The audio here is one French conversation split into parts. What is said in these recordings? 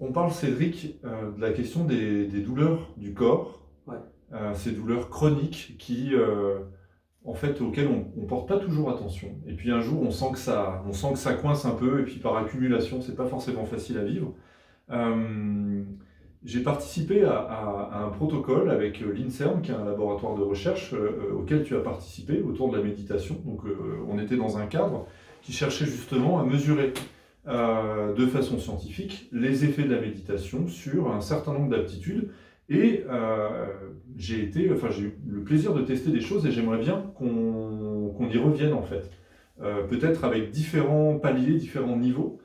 on parle, Cédric, de la question des douleurs du corps, Ouais. ces douleurs chroniques en fait, auxquelles on ne porte pas toujours attention. Et puis un jour, on sent que ça coince un peu, et puis par accumulation, c'est pas forcément facile à vivre. Euh, j'ai participé à un protocole avec l'INSERM, qui est un laboratoire de recherche auquel tu as participé autour de la méditation. Donc on était dans un cadre qui cherchait justement à mesurer de façon scientifique les effets de la méditation sur un certain nombre d'aptitudes. Et j'ai eu le plaisir de tester des choses et j'aimerais bien qu'on y revienne en fait. Peut-être avec différents paliers, différents niveaux.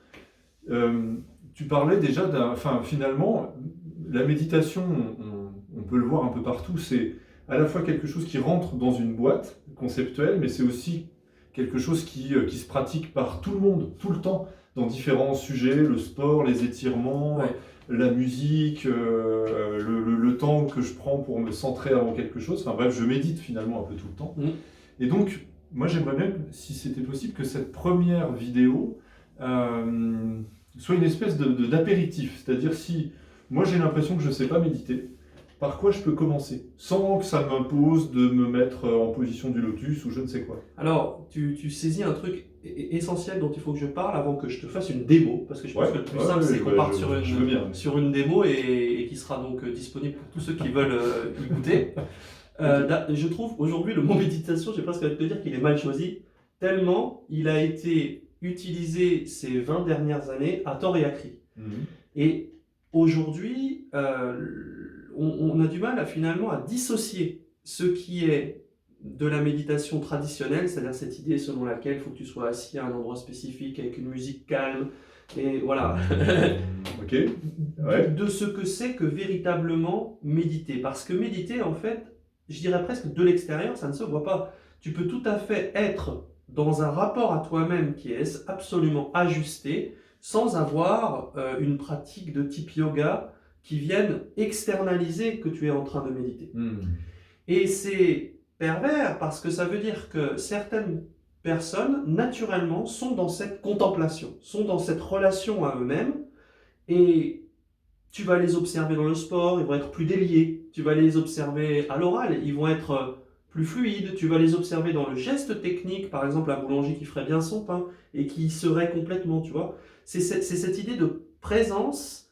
Tu parlais déjà finalement, la méditation, on peut le voir un peu partout, c'est à la fois quelque chose qui rentre dans une boîte conceptuelle, mais c'est aussi quelque chose qui se pratique par tout le monde, tout le temps, dans différents sujets, le sport, les étirements, Ouais. la musique, le temps que je prends pour me centrer avant quelque chose. Enfin bref, je médite finalement un peu tout le temps. Mmh. Et donc, moi j'aimerais bien, si c'était possible, que cette première vidéo soit une espèce d'apéritif. C'est-à-dire si moi j'ai l'impression que je ne sais pas méditer, par quoi je peux commencer sans que ça m'impose de me mettre en position du lotus ou je ne sais quoi. Alors, tu saisis un truc essentiel dont il faut que je parle avant que je te fasse une démo, parce que je pense que le plus simple, c'est qu'on parte je veux bien. sur une démo et qui sera donc disponible pour tous ceux qui veulent y goûter. Je trouve aujourd'hui le mot méditation, j'ai presque envie de te dire qu'il est mal choisi, tellement il a été utilisé ces 20 dernières années à tort et à cri. Et aujourd'hui, on a du mal finalement à dissocier ce qui est de la méditation traditionnelle, c'est-à-dire cette idée selon laquelle il faut que tu sois assis à un endroit spécifique avec une musique calme, et voilà, Ok. Ouais. de ce que c'est que véritablement méditer. Parce que méditer, en fait, je dirais presque de l'extérieur, ça ne se voit pas. Tu peux tout à fait être dans un rapport à toi-même qui est absolument ajusté, sans avoir une pratique de type yoga qui vienne externaliser que tu es en train de méditer. Et c'est pervers parce que ça veut dire que certaines personnes, naturellement, sont dans cette contemplation, sont dans cette relation à eux-mêmes, et tu vas les observer dans le sport, ils vont être plus déliés, tu vas les observer à l'oral, ils vont être plus fluides, tu vas les observer dans le geste technique, par exemple un boulanger qui ferait bien son pain et qui serait complètement, tu vois. C'est cette idée de présence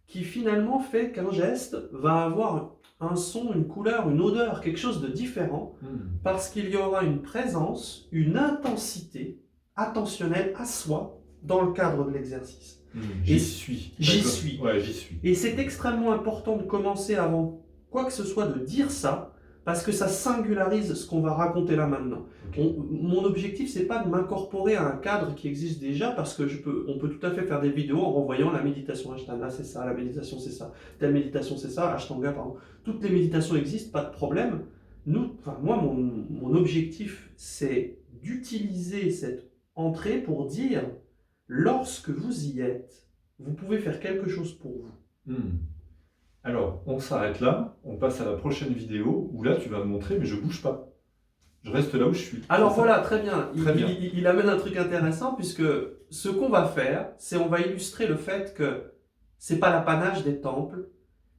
qui finalement fait qu'un geste va avoir un son, une couleur, une odeur, quelque chose de différent, parce qu'il y aura une présence, une intensité attentionnelle à soi dans le cadre de l'exercice. J'y suis. J'y suis. Ouais, j'y suis. Et c'est extrêmement important de commencer avant quoi que ce soit de dire ça, parce que ça singularise ce qu'on va raconter là maintenant. Okay. Mon objectif, c'est pas de m'incorporer à un cadre qui existe déjà, parce que on peut tout à fait faire des vidéos en renvoyant la méditation Ashtanga, c'est ça, la méditation c'est ça, telle méditation c'est ça, Ashtanga pardon. Toutes les méditations existent, pas de problème. Moi, mon objectif, c'est d'utiliser cette entrée pour dire, lorsque vous y êtes, vous pouvez faire quelque chose pour vous. Alors, on s'arrête là, on passe à la prochaine vidéo où là tu vas me montrer, mais je bouge pas. Je reste là où je suis. Alors voilà, très bien. bien. Il amène un truc intéressant, puisque ce qu'on va faire, c'est on va illustrer le fait que c'est pas l'apanage des temples,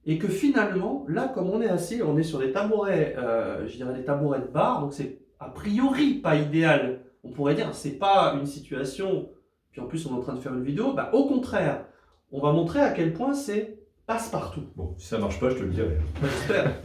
et que finalement, là, comme on est assis, on est sur des tabourets, je dirais des tabourets de bar, donc c'est a priori pas idéal. On pourrait dire c'est pas une situation, puis en plus on est en train de faire une vidéo, bah, au contraire, on va montrer à quel point c'est passe-partout. Bon, si ça marche pas, je te le dirai. J'espère.